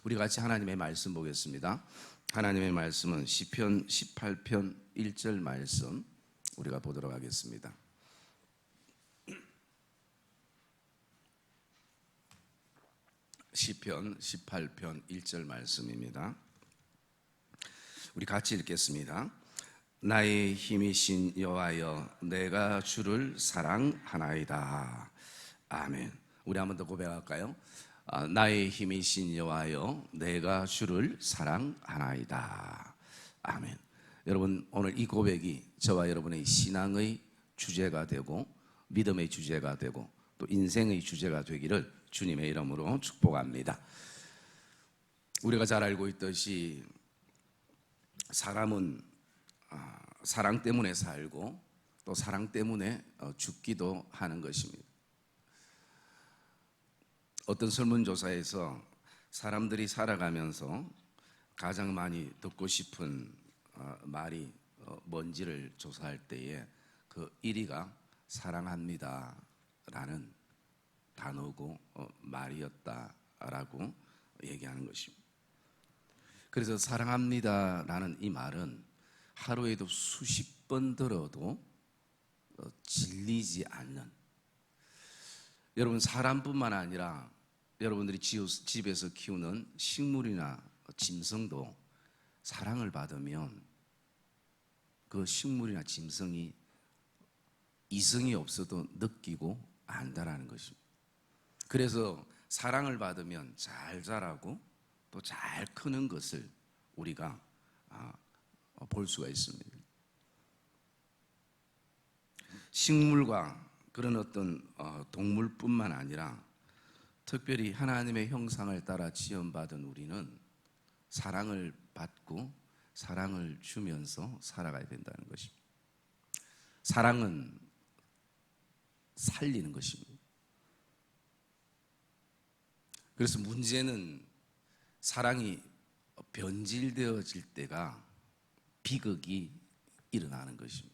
우리 같이 하나님의 말씀 보겠습니다. 하나님의 말씀은 시편 18편 1절 말씀 우리가 보도록 하겠습니다. 시편 18편 1절 말씀입니다. 우리 같이 읽겠습니다. 나의 힘이신 여호와여, 내가 주를 사랑하나이다. 아멘. 우리 한 번 더 고백할까요? 나의 힘이신 여호와여, 내가 주를 사랑하나이다. 아멘. 여러분, 오늘 이 고백이 저와 여러분의 신앙의 주제가 되고 믿음의 주제가 되고 또 인생의 주제가 되기를 주님의 이름으로 축복합니다. 우리가 잘 알고 있듯이 사람은 사랑 때문에 살고 또 사랑 때문에 죽기도 하는 것입니다. 어떤 설문조사에서 사람들이 살아가면서 가장 많이 듣고 싶은 말이 뭔지를 조사할 때에 그 1위가 사랑합니다 라는 단어고 말이었다라고 얘기하는 것입니다. 그래서 사랑합니다 라는 이 말은 하루에도 수십 번 들어도 질리지 않는, 여러분 사람뿐만 아니라 여러분들이 집에서 키우는 식물이나 짐승도 사랑을 받으면 그 식물이나 짐승이 이성이 없어도 느끼고 안다라는 것입니다. 그래서 사랑을 받으면 잘 자라고 또 잘 크는 것을 우리가 볼 수가 있습니다. 식물과 그런 어떤 동물뿐만 아니라 특별히 하나님의 형상을 따라 지음받은 우리는 사랑을 받고 사랑을 주면서 살아가야 된다는 것입니다. 사랑은 살리는 것입니다. 그래서 문제는 사랑이 변질되어질 때가 비극이 일어나는 것입니다.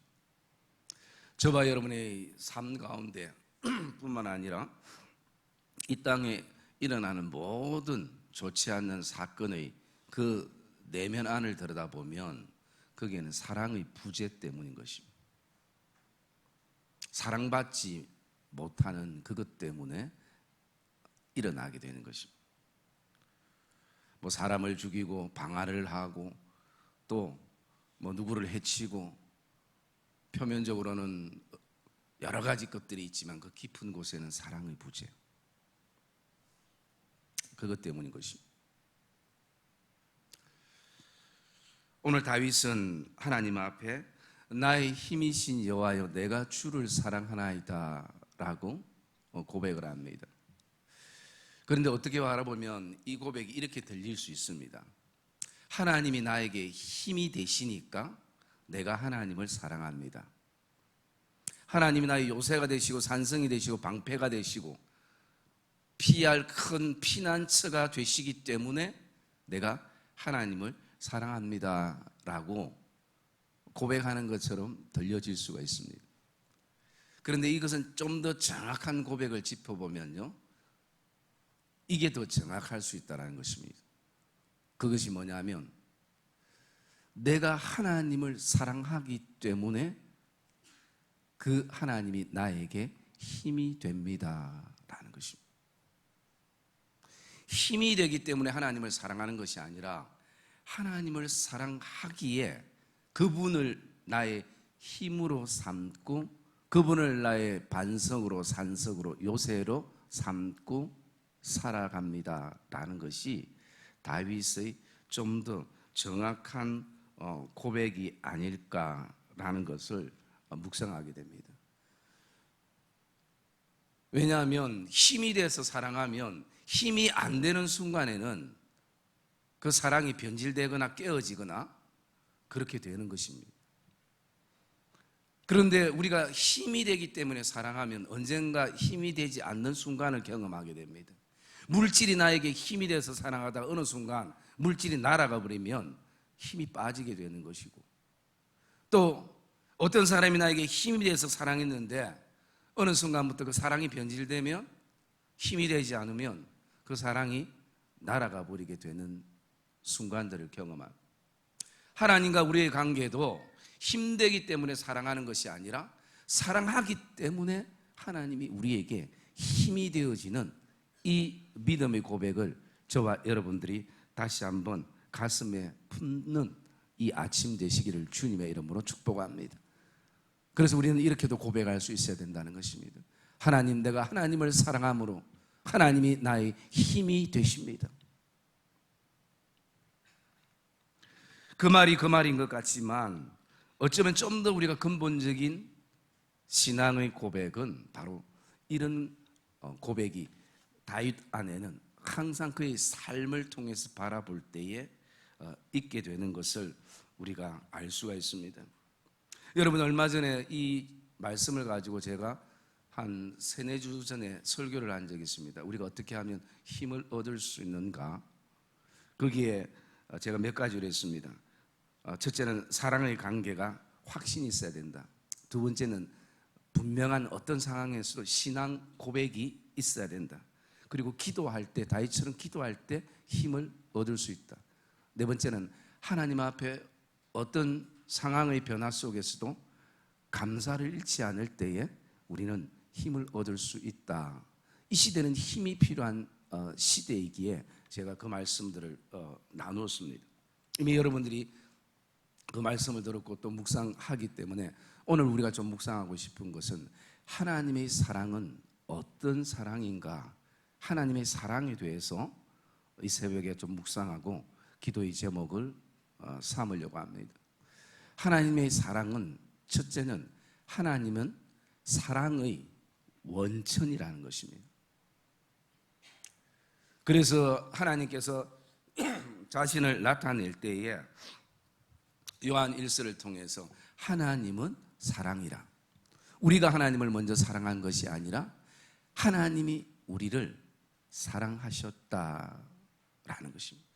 저와 여러분의 삶 가운데 뿐만 아니라 이 땅에 일어나는 모든 좋지 않는 사건의 그 내면 안을 들여다보면 거기에는 사랑의 부재 때문인 것입니다. 사랑받지 못하는 그것 때문에 일어나게 되는 것입니다. 뭐 사람을 죽이고 방화를 하고 또 뭐 누구를 해치고 표면적으로는 여러 가지 것들이 있지만 그 깊은 곳에는 사랑의 부재, 그것 때문인 것입니다. 오늘 다윗은 하나님 앞에 나의 힘이신 여호와여, 내가 주를 사랑하나이다 라고 고백을 합니다. 그런데 어떻게 바라보면 이 고백이 이렇게 들릴 수 있습니다. 하나님이 나에게 힘이 되시니까 내가 하나님을 사랑합니다. 하나님이 나의 요새가 되시고 산성이 되시고 방패가 되시고 피할 큰 피난처가 되시기 때문에 내가 하나님을 사랑합니다 라고 고백하는 것처럼 들려질 수가 있습니다. 그런데 이것은 좀 더 정확한 고백을 짚어보면요, 이게 더 정확할 수 있다는 것입니다. 그것이 뭐냐면 내가 하나님을 사랑하기 때문에 그 하나님이 나에게 힘이 됩니다 라는 것입니다. 힘이 되기 때문에 하나님을 사랑하는 것이 아니라 하나님을 사랑하기에 그분을 나의 힘으로 삼고 그분을 나의 반석으로 산석으로 요새로 삼고 살아갑니다 라는 것이 다윗의 좀 더 정확한 고백이 아닐까라는 것을 묵상하게 됩니다. 왜냐하면 힘이 돼서 사랑하면 힘이 안 되는 순간에는 그 사랑이 변질되거나 깨어지거나 그렇게 되는 것입니다. 그런데 우리가 힘이 되기 때문에 사랑하면 언젠가 힘이 되지 않는 순간을 경험하게 됩니다. 물질이 나에게 힘이 돼서 사랑하다가 어느 순간 물질이 날아가 버리면 힘이 빠지게 되는 것이고, 또 어떤 사람이 나에게 힘이 돼서 사랑했는데 어느 순간부터 그 사랑이 변질되면 힘이 되지 않으면 그 사랑이 날아가 버리게 되는 순간들을 경험합니다. 하나님과 우리의 관계도 힘들기 때문에 사랑하는 것이 아니라 사랑하기 때문에 하나님이 우리에게 힘이 되어지는 이 믿음의 고백을 저와 여러분들이 다시 한번 가슴에 품는 이 아침 되시기를 주님의 이름으로 축복합니다. 그래서 우리는 이렇게도 고백할 수 있어야 된다는 것입니다. 하나님, 내가 하나님을 사랑함으로 하나님이 나의 힘이 되십니다. 그 말이 그 말인 것 같지만 어쩌면 좀 더 우리가 근본적인 신앙의 고백은 바로 이런 고백이 다윗 안에는 항상 그의 삶을 통해서 바라볼 때에 있게 되는 것을 우리가 알 수가 있습니다. 여러분, 얼마 전에 이 말씀을 가지고 제가 한 3-4주 전에 설교를 한 적이 있습니다. 우리가 어떻게 하면 힘을 얻을 수 있는가? 거기에 제가 몇 가지를 했습니다. 첫째는 사랑의 관계가 확신이 있어야 된다. 두 번째는 분명한 어떤 상황에서도 신앙 고백이 있어야 된다. 그리고 기도할 때, 다윗처럼 기도할 때 힘을 얻을 수 있다. 네 번째는 하나님 앞에 어떤 상황의 변화 속에서도 감사를 잃지 않을 때에 우리는 힘을 얻을 수 있다. 이 시대는 힘이 필요한 시대이기에 제가 그 말씀들을 나누었습니다. 이미 여러분들이 그 말씀을 들었고 또 묵상하기 때문에 오늘 우리가 좀 묵상하고 싶은 것은 하나님의 사랑은 어떤 사랑인가? 하나님의 사랑에 대해서 이 새벽에 좀 묵상하고 기도의 제목을 삼으려고 합니다. 하나님의 사랑은, 첫째는 하나님은 사랑의 원천이라는 것입니다. 그래서 하나님께서 자신을 나타낼 때에 요한 1서를 통해서 하나님은 사랑이라, 우리가 하나님을 먼저 사랑한 것이 아니라 하나님이 우리를 사랑하셨다라는 것입니다.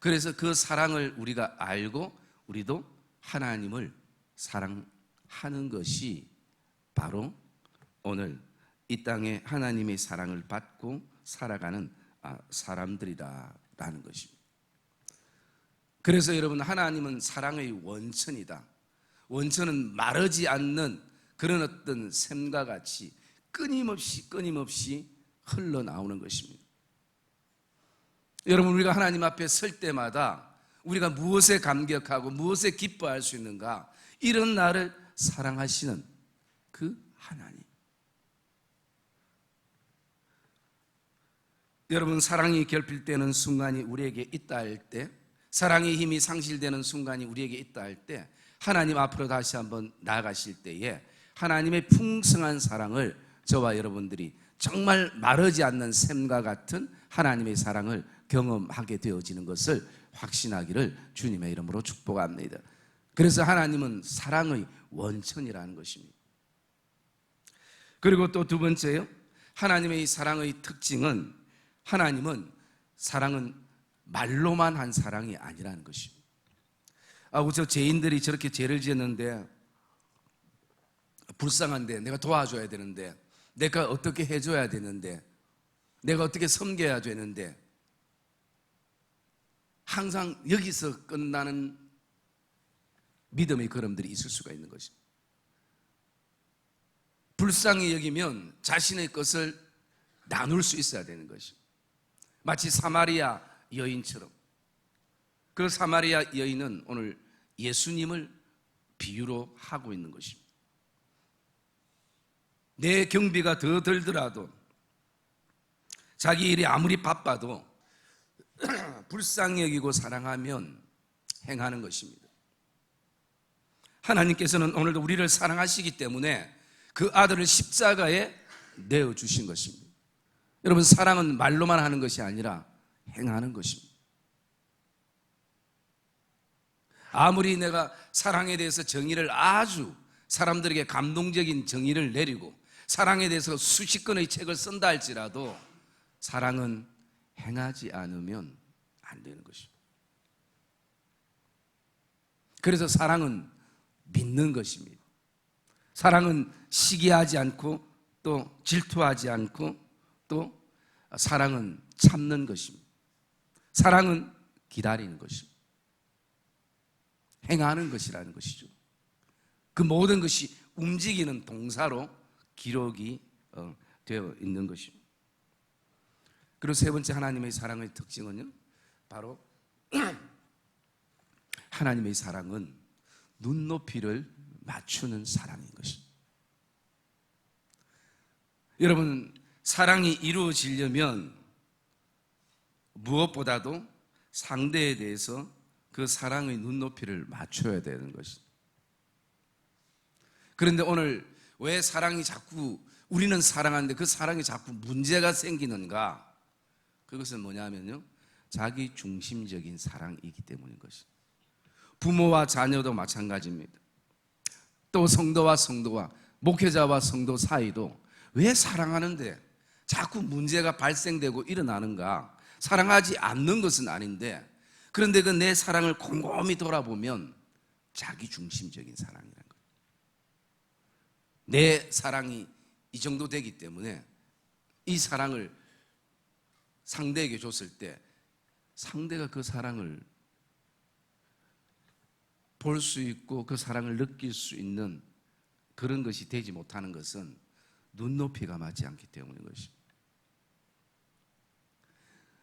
그래서 그 사랑을 우리가 알고 우리도 하나님을 사랑하는 것이 바로 오늘 이 땅에 하나님의 사랑을 받고 살아가는 사람들이다라는 것입니다. 그래서 여러분, 하나님은 사랑의 원천이다. 원천은 마르지 않는 그런 어떤 샘과 같이 끊임없이 흘러나오는 것입니다. 여러분, 우리가 하나님 앞에 설 때마다 우리가 무엇에 감격하고 무엇에 기뻐할 수 있는가? 이런 나를 사랑하시는 그 하나님. 여러분, 사랑이 결핍되는 순간이 우리에게 있다 할 때, 사랑의 힘이 상실되는 순간이 우리에게 있다 할 때, 하나님 앞으로 다시 한번 나아가실 때에 하나님의 풍성한 사랑을 저와 여러분들이 정말 마르지 않는 샘과 같은 하나님의 사랑을 경험하게 되어지는 것을 확신하기를 주님의 이름으로 축복합니다. 그래서 하나님은 사랑의 원천이라는 것입니다. 그리고 또 두 번째요, 하나님의 사랑의 특징은 하나님은 사랑은 말로만 한 사랑이 아니라는 것입니다. 저 죄인들이 저렇게 죄를 지었는데 불쌍한데 내가 도와줘야 되는데, 내가 어떻게 해줘야 되는데, 내가 어떻게 섬겨야 되는데, 항상 여기서 끝나는 믿음의 걸음들이 있을 수가 있는 것입니다. 불쌍히 여기면 자신의 것을 나눌 수 있어야 되는 것입니다. 마치 사마리아 여인처럼. 그 사마리아 여인은 오늘 예수님을 비유로 하고 있는 것입니다. 내 경비가 더 들더라도, 자기 일이 아무리 바빠도 불쌍히 여기고 사랑하면 행하는 것입니다. 하나님께서는 오늘도 우리를 사랑하시기 때문에 그 아들을 십자가에 내어주신 것입니다. 여러분, 사랑은 말로만 하는 것이 아니라 행하는 것입니다. 아무리 내가 사랑에 대해서 정의를, 아주 사람들에게 감동적인 정의를 내리고 사랑에 대해서 수십 권의 책을 쓴다 할지라도 사랑은 행하지 않으면 안 되는 것입니다. 그래서 사랑은 믿는 것입니다. 사랑은 시기하지 않고 또 질투하지 않고 또 사랑은 참는 것입니다. 사랑은 기다리는 것입니다. 행하는 것이라는 것이죠. 그 모든 것이 움직이는 동사로 기록이 되어 있는 것입니다. 그리고 세 번째 하나님의 사랑의 특징은요, 바로 하나님의 사랑은 눈높이를 맞추는 사랑인 것입니다. 여러분, 사랑이 이루어지려면 무엇보다도 상대에 대해서 그 사랑의 눈높이를 맞춰야 되는 것입니다. 그런데 오늘 왜 사랑이 자꾸, 우리는 사랑하는데 그 사랑이 자꾸 문제가 생기는가? 그것은 뭐냐면요, 자기 중심적인 사랑이기 때문인 것입니다. 부모와 자녀도 마찬가지입니다. 또 성도와 성도와 목회자와 성도 사이도 왜 사랑하는데 자꾸 문제가 발생되고 일어나는가? 사랑하지 않는 것은 아닌데, 그런데 그 내 사랑을 곰곰이 돌아보면 자기 중심적인 사랑이라는 거예요. 내 사랑이 이 정도 되기 때문에 이 사랑을 상대에게 줬을 때 상대가 그 사랑을 볼 수 있고 그 사랑을 느낄 수 있는 그런 것이 되지 못하는 것은 눈높이가 맞지 않기 때문인 것입니다.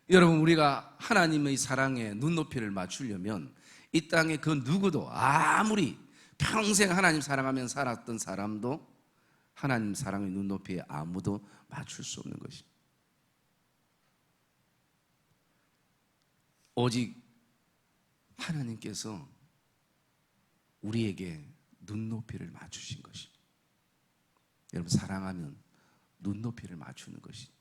여러분, 우리가 하나님의 사랑에 눈높이를 맞추려면 이 땅에 그 누구도, 아무리 평생 하나님 사랑하며 살았던 사람도 하나님 사랑의 눈높이에 아무도 맞출 수 없는 것입니다. 오직 하나님께서 우리에게 눈높이를 맞추신 것입니다. 여러분, 사랑하면 눈높이를 맞추는 것입니다.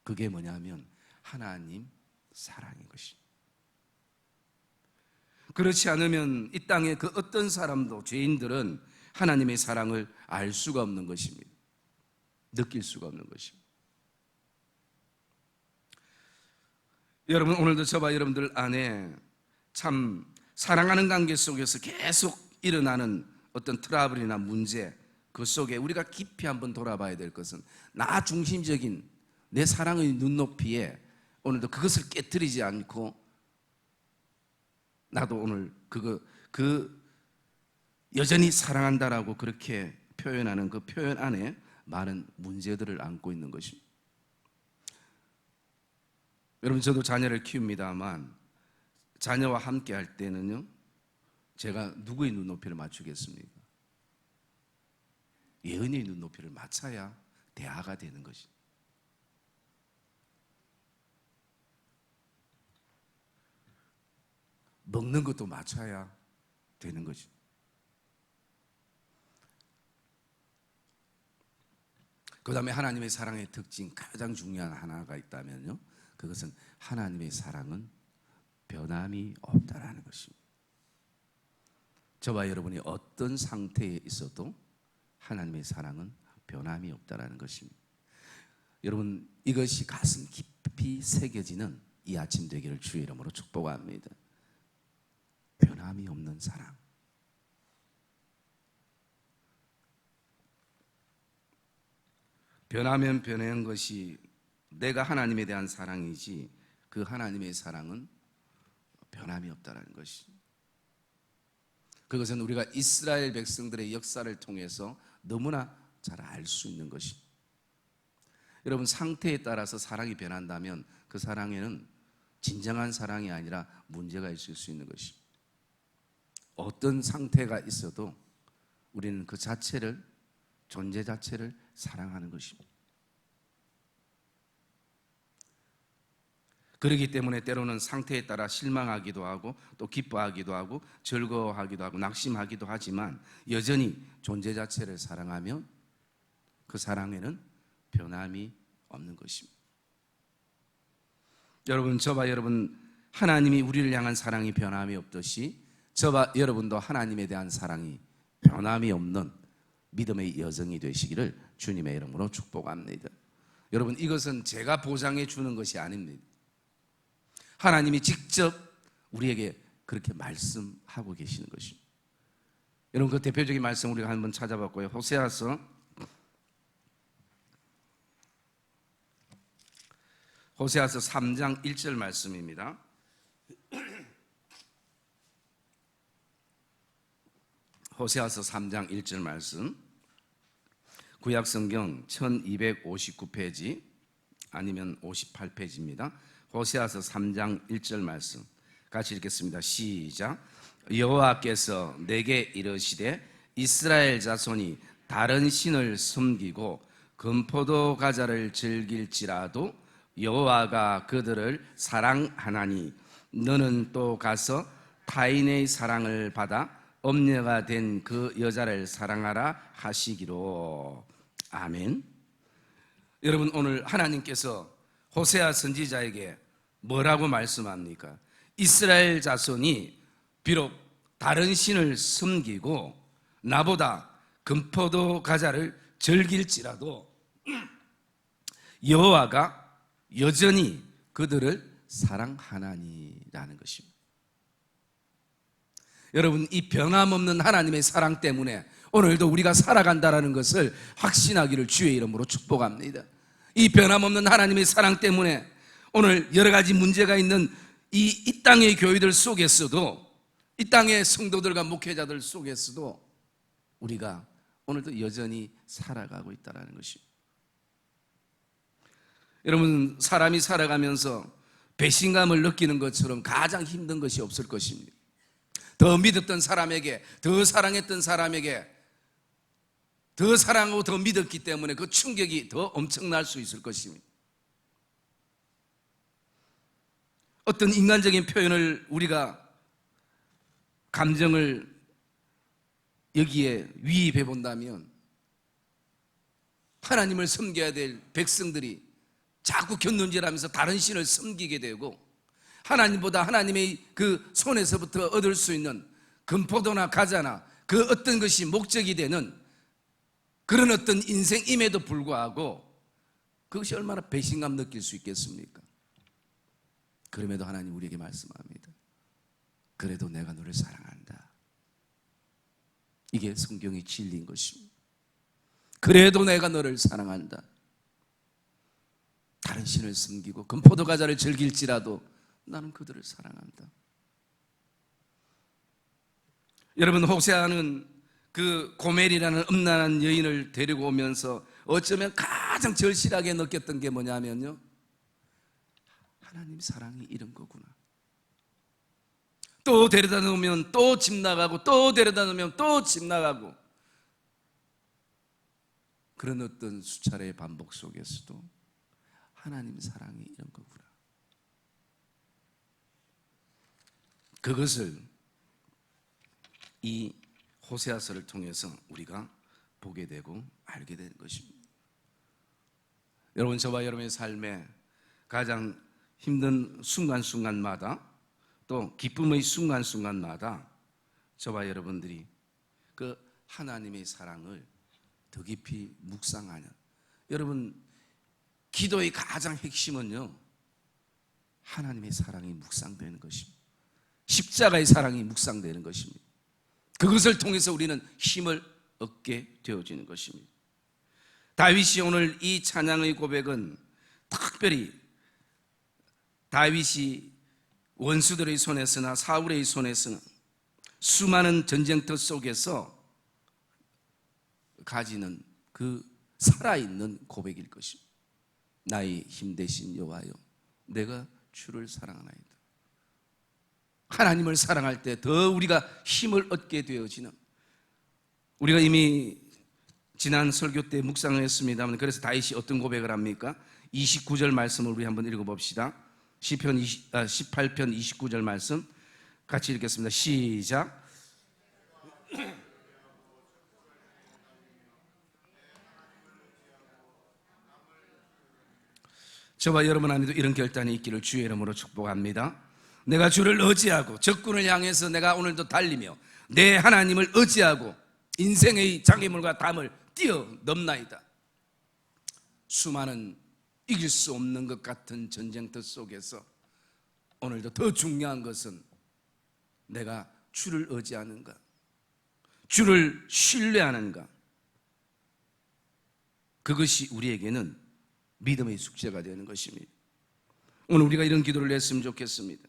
그게 뭐냐면 하나님 사랑인 것입니다. 그렇지 않으면 이 땅에 그 어떤 사람도, 죄인들은 하나님의 사랑을 알 수가 없는 것입니다. 느낄 수가 없는 것입니다. 여러분, 오늘도 저와 여러분들 안에 참 사랑하는 관계 속에서 계속 일어나는 어떤 트러블이나 문제, 그 속에 우리가 깊이 한번 돌아봐야 될 것은 나 중심적인 내 사랑의 눈높이에 오늘도 그것을 깨트리지 않고, 나도 오늘 여전히 사랑한다라고 그렇게 표현하는 그 표현 안에 많은 문제들을 안고 있는 것입니다. 여러분, 저도 자녀를 키웁니다만 자녀와 함께 할 때는요, 제가 누구의 눈높이를 맞추겠습니까? 예은이의 눈높이를 맞춰야 대화가 되는 것이. 먹는 것도 맞춰야 되는 것이. 그 다음에 하나님의 사랑의 특징, 가장 중요한 하나가 있다면요, 그것은 하나님의 사랑은 변함이 없다라는 것입니다. 저와 여러분이 어떤 상태에 있어도 하나님의 사랑은 변함이 없다라는 것입니다. 여러분, 이것이 가슴 깊이 새겨지는 이 아침 되기를 주의 이름으로 축복합니다. 변함이 없는 사랑. 변하면 변한 것이 내가 하나님에 대한 사랑이지, 그 하나님의 사랑은 변함이 없다는 것이. 그것은 우리가 이스라엘 백성들의 역사를 통해서 너무나 잘 알 수 있는 것이. 여러분, 상태에 따라서 사랑이 변한다면 그 사랑에는 진정한 사랑이 아니라 문제가 있을 수 있는 것이. 어떤 상태가 있어도 우리는 그 자체를, 존재 자체를 사랑하는 것입니다. 그렇기 때문에 때로는 상태에 따라 실망하기도 하고 또 기뻐하기도 하고 즐거워하기도 하고 낙심하기도 하지만 여전히 존재 자체를 사랑하면 그 사랑에는 변함이 없는 것입니다. 여러분, 저와 여러분, 하나님이 우리를 향한 사랑이 변함이 없듯이 저와 여러분도 하나님에 대한 사랑이 변함이 없는 믿음의 여정이 되시기를 주님의 이름으로 축복합니다. 여러분, 이것은 제가 보장해 주는 것이 아닙니다. 하나님이 직접 우리에게 그렇게 말씀하고 계시는 것입니다. 여러분, 그 대표적인 말씀 우리가 한번 찾아봤고요. 호세아서 3장 1절 말씀입니다. 호세아서 3장 1절 말씀, 구약성경 1259페이지 아니면 58페이지입니다. 호세아서 3장 1절 말씀 같이 읽겠습니다. 시작. 여호와께서 내게 이르시되 이스라엘 자손이 다른 신을 섬기고 금포도 과자를 즐길지라도 여호와가 그들을 사랑하나니 너는 또 가서 타인의 사랑을 받아 엄녀가 된 그 여자를 사랑하라 하시기로. 아멘. 여러분, 오늘 하나님께서 호세아 선지자에게 뭐라고 말씀합니까? 이스라엘 자손이 비록 다른 신을 섬기고 나보다 금포도 과자를 즐길지라도 여호와가 여전히 그들을 사랑하나니라는 것입니다. 여러분, 이 변함없는 하나님의 사랑 때문에 오늘도 우리가 살아간다는 것을 확신하기를 주의 이름으로 축복합니다. 이 변함없는 하나님의 사랑 때문에 오늘 여러 가지 문제가 있는 이 땅의 교회들 속에서도, 이 땅의 성도들과 목회자들 속에서도 우리가 오늘도 여전히 살아가고 있다는 것입니다. 여러분, 사람이 살아가면서 배신감을 느끼는 것처럼 가장 힘든 것이 없을 것입니다. 더 믿었던 사람에게, 더 사랑했던 사람에게 더 사랑하고 더 믿었기 때문에 그 충격이 더 엄청날 수 있을 것입니다. 어떤 인간적인 표현을 우리가 감정을 여기에 위입해 본다면 하나님을 섬겨야 될 백성들이 자꾸 곁눈질하면서 다른 신을 섬기게 되고 하나님보다 하나님의 그 손에서부터 얻을 수 있는 금포도나 과자나 그 어떤 것이 목적이 되는 그런 어떤 인생임에도 불구하고 그것이 얼마나 배신감 느낄 수 있겠습니까? 그럼에도 하나님 우리에게 말씀합니다. 그래도 내가 너를 사랑한다. 이게 성경의 진리인 것입니다. 그래도 내가 너를 사랑한다. 다른 신을 섬기고 금포도 과자를 즐길지라도 나는 그들을 사랑한다. 여러분, 호세아는 그 고멜이라는 음란한 여인을 데리고 오면서 어쩌면 가장 절실하게 느꼈던 게 뭐냐면요, 하나님 사랑이 이런 거구나. 또 데려다 놓으면 또 집 나가고, 또 데려다 놓으면 또 집 나가고, 그런 어떤 수차례의 반복 속에서도 하나님 사랑이 이런 거구나. 그것을 이 호세아서를 통해서 우리가 보게 되고 알게 되는 것입니다. 여러분, 저와 여러분의 삶에 가장 힘든 순간순간마다 또 기쁨의 순간순간마다 저와 여러분들이 그 하나님의 사랑을 더 깊이 묵상하는, 여러분, 기도의 가장 핵심은요, 하나님의 사랑이 묵상되는 것입니다. 십자가의 사랑이 묵상되는 것입니다. 그것을 통해서 우리는 힘을 얻게 되어지는 것입니다. 다윗이 오늘 이 찬양의 고백은 특별히 다윗이 원수들의 손에서나 사울의 손에서나 수많은 전쟁터 속에서 가지는 그 살아있는 고백일 것입니다. 나의 힘 되신 여호와여, 내가 주를 사랑하나이다. 하나님을 사랑할 때 더 우리가 힘을 얻게 되어지는, 우리가 이미 지난 설교 때 묵상을 했습니다만, 그래서 다윗이 어떤 고백을 합니까? 29절 말씀을 우리 한번 읽어봅시다. 시편 18편 29절 말씀 같이 읽겠습니다. 시작. 저와 여러분 안에도 이런 결단이 있기를 주의 이름으로 축복합니다. 내가 주를 의지하고 적군을 향해서 내가 오늘도 달리며 내 하나님을 의지하고 인생의 장애물과 담을 뛰어넘나이다. 수많은 이길 수 없는 것 같은 전쟁터 속에서 오늘도 더 중요한 것은 내가 주를 의지하는가, 주를 신뢰하는가, 그것이 우리에게는 믿음의 숙제가 되는 것입니다. 오늘 우리가 이런 기도를 했으면 좋겠습니다.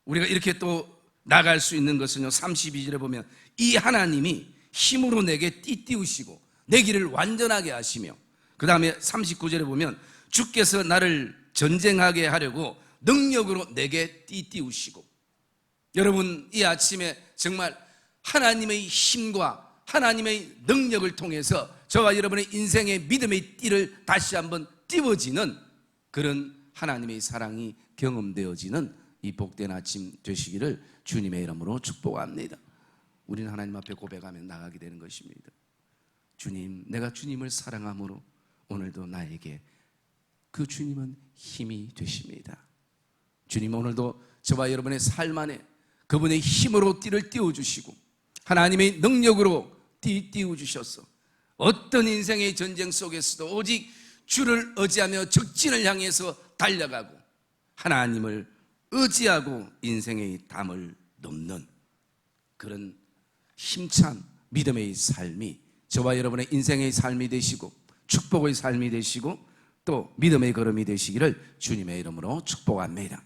우리가 이렇게 또 나갈 수 있는 것은요, 32절에 보면 이 하나님이 힘으로 내게 띠띠우시고 내 길을 완전하게 하시며, 그 다음에 39절에 보면 주께서 나를 전쟁하게 하려고 능력으로 내게 띠띠우시고. 여러분, 이 아침에 정말 하나님의 힘과 하나님의 능력을 통해서 저와 여러분의 인생의 믿음의 띠를 다시 한번 띄워지는 그런 하나님의 사랑이 경험되어지는 이 복된 아침 되시기를 주님의 이름으로 축복합니다. 우리는 하나님 앞에 고백하며 나가게 되는 것입니다. 주님, 내가 주님을 사랑함으로 오늘도 나에게 그 주님은 힘이 되십니다. 주님, 오늘도 저와 여러분의 삶 안에 그분의 힘으로 띠를 띄워주시고 하나님의 능력으로 띄워주셔서 어떤 인생의 전쟁 속에서도 오직 주를 의지하며 적진을 향해서 달려가고 하나님을 의지하고 인생의 담을 넘는 그런 힘찬 믿음의 삶이 저와 여러분의 인생의 삶이 되시고 축복의 삶이 되시고 또 믿음의 걸음이 되시기를 주님의 이름으로 축복합니다.